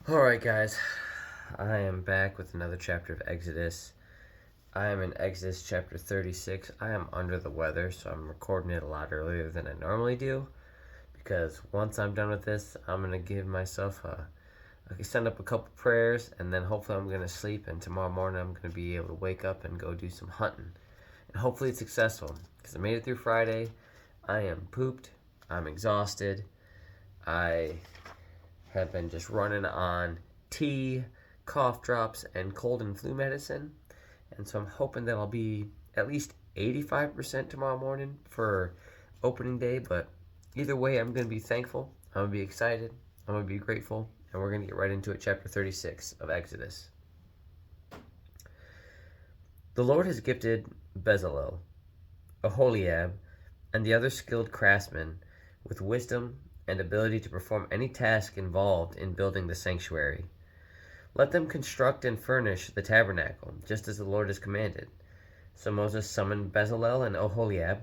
Alright, guys, I am back with another chapter of Exodus. I am in Exodus chapter 36. I am under the weather, so I'm recording it a lot earlier than I normally do because once I'm done with this, I'm going to give myself I can send up a couple prayers and then hopefully I'm going to sleep. And tomorrow morning, I'm going to be able to wake up and go do some hunting. And hopefully, it's successful because I made it through Friday. I am pooped, I'm exhausted, I have been just running on tea, cough drops, and cold and flu medicine. And so I'm hoping that I'll be at least 85% tomorrow morning for opening day. But either way, I'm going to be thankful. I'm going to be excited. I'm going to be grateful. And we're going to get right into it. Chapter 36 of Exodus. The Lord has gifted Bezalel, Aholiab, and the other skilled craftsmen with wisdom and ability to perform any task involved in building the sanctuary. Let them construct and furnish the tabernacle, just as the Lord has commanded. So Moses summoned Bezalel and Oholiab,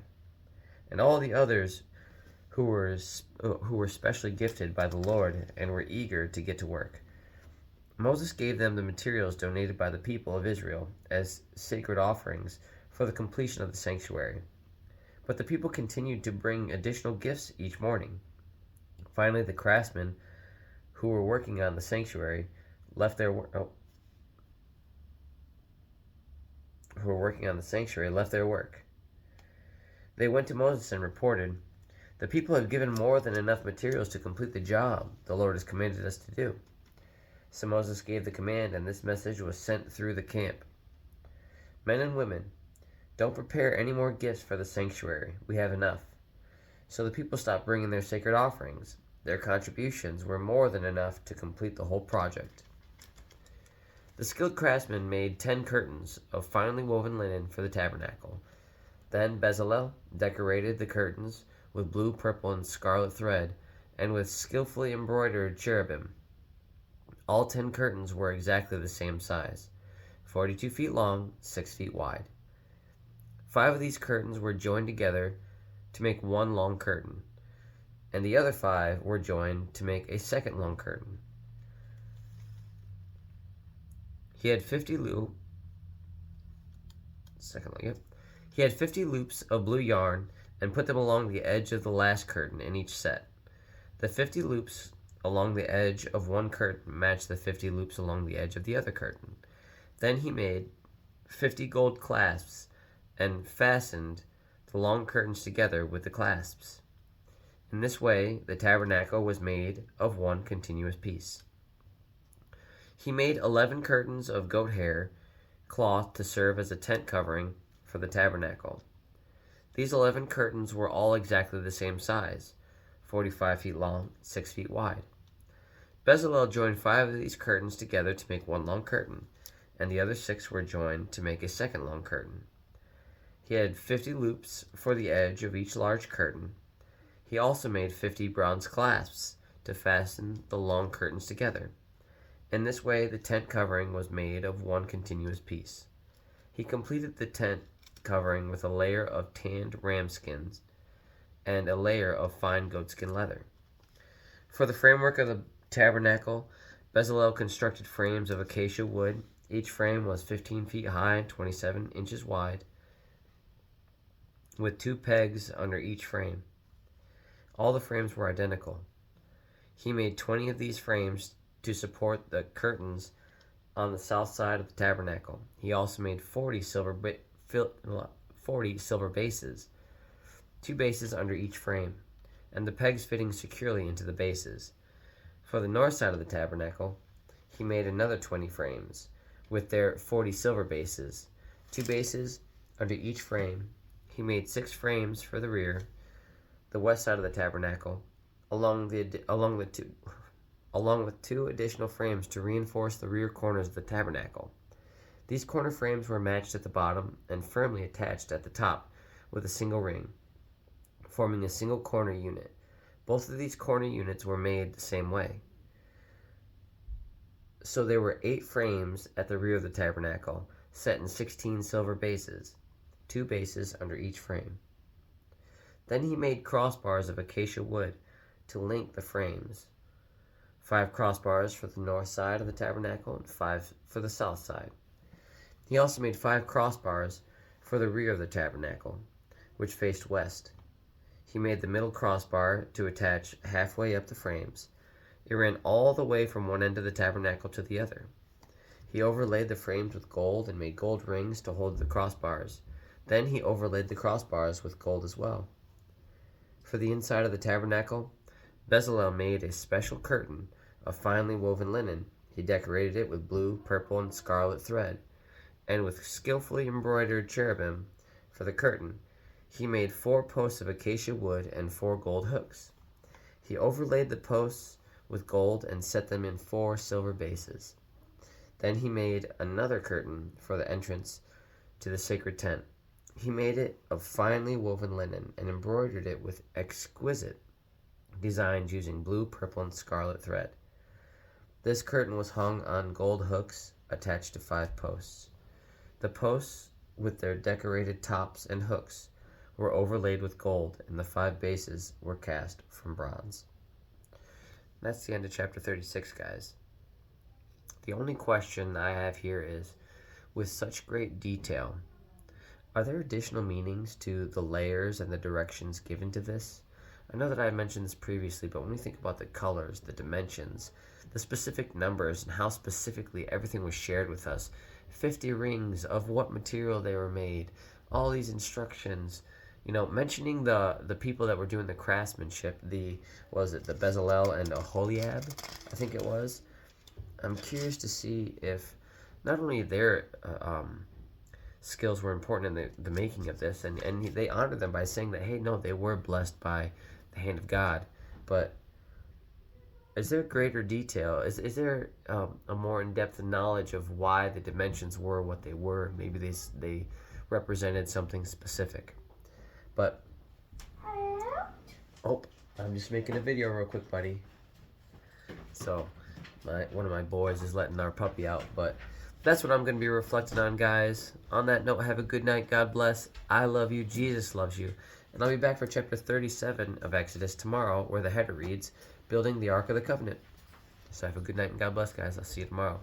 and all the others who were specially gifted by the Lord and were eager to get to work. Moses gave them the materials donated by the people of Israel as sacred offerings for the completion of the sanctuary. But the people continued to bring additional gifts each morning. Finally, the craftsmen who were working on the sanctuary left their work. They went to Moses and reported, "The people have given more than enough materials to complete the job the Lord has commanded us to do." So Moses gave the command, and this message was sent through the camp. "Men and women, don't prepare any more gifts for the sanctuary. We have enough." So the people stopped bringing their sacred offerings. Their contributions were more than enough to complete the whole project. The skilled craftsmen made 10 curtains of finely woven linen for the tabernacle. Then Bezalel decorated the curtains with blue, purple, and scarlet thread, and with skillfully embroidered cherubim. All 10 curtains were exactly the same size, 42 feet long, 6 feet wide. 5 of these curtains were joined together to make one long curtain, and the other 5 were joined to make a second long curtain. He had 50 loops of blue yarn and put them along the edge of the last curtain in each set. The 50 loops along the edge of one curtain matched the 50 loops along the edge of the other curtain. Then he made 50 gold clasps and fastened the long curtains together with the clasps. In this way, the tabernacle was made of one continuous piece. He made 11 curtains of goat hair cloth to serve as a tent covering for the tabernacle. These 11 curtains were all exactly the same size, 45 feet long, 6 feet wide. Bezalel joined 5 of these curtains together to make one long curtain, and the other 6 were joined to make a second long curtain. He had 50 loops for the edge of each large curtain. He also made 50 bronze clasps to fasten the long curtains together. In this way, the tent covering was made of one continuous piece. He completed the tent covering with a layer of tanned ram skins and a layer of fine goatskin leather. For the framework of the tabernacle, Bezalel constructed frames of acacia wood. Each frame was 15 feet high and 27 inches wide, with 2 pegs under each frame. All the frames were identical. He made 20 of these frames to support the curtains on the south side of the tabernacle. He also made 40 silver bases, 2 bases under each frame, and the pegs fitting securely into the bases. For the north side of the tabernacle, he made another 20 frames, with their 40 silver bases, 2 bases under each frame. He made 6 frames for the rear, the west side of the tabernacle, along with 2 additional frames to reinforce the rear corners of the tabernacle. These corner frames were matched at the bottom and firmly attached at the top with a single ring, forming a single corner unit. Both of these corner units were made the same way. So there were 8 frames at the rear of the tabernacle, set in 16 silver bases, 2 bases under each frame. Then he made crossbars of acacia wood to link the frames. 5 crossbars for the north side of the tabernacle and 5 for the south side. He also made 5 crossbars for the rear of the tabernacle, which faced west. He made the middle crossbar to attach halfway up the frames. It ran all the way from one end of the tabernacle to the other. He overlaid the frames with gold and made gold rings to hold the crossbars. Then he overlaid the crossbars with gold as well. For the inside of the tabernacle, Bezalel made a special curtain of finely woven linen. He decorated it with blue, purple, and scarlet thread, and with skillfully embroidered cherubim for the curtain. He made 4 posts of acacia wood and 4 gold hooks. He overlaid the posts with gold and set them in 4 silver bases. Then he made another curtain for the entrance to the sacred tent. He made it of finely woven linen and embroidered it with exquisite designs using blue, purple, and scarlet thread. This curtain was hung on gold hooks attached to 5 posts. The posts, with their decorated tops and hooks, were overlaid with gold, and the 5 bases were cast from bronze. That's the end of chapter 36, guys. The only question I have here is, with such great detail, are there additional meanings to the layers and the directions given to this? I know that I mentioned this previously, but when we think about the colors, the dimensions, the specific numbers, and how specifically everything was shared with us, 50 rings, of what material they were made, all these instructions, mentioning the people that were doing the craftsmanship, the Bezalel and Aholiab, I think it was. I'm curious to see if not only their skills were important in the making of this, and they honored them by saying that, hey, no, they were blessed by the hand of God, but is there greater detail? Is there a more in-depth knowledge of why the dimensions were what they were? Maybe they represented something specific. But, I'm just making a video real quick, buddy. So, one of my boys is letting our puppy out, but that's what I'm going to be reflecting on, guys. On that note, have a good night. God bless. I love you. Jesus loves you. And I'll be back for chapter 37 of Exodus tomorrow, where the header reads, Building the Ark of the Covenant. So have a good night and God bless, guys. I'll see you tomorrow.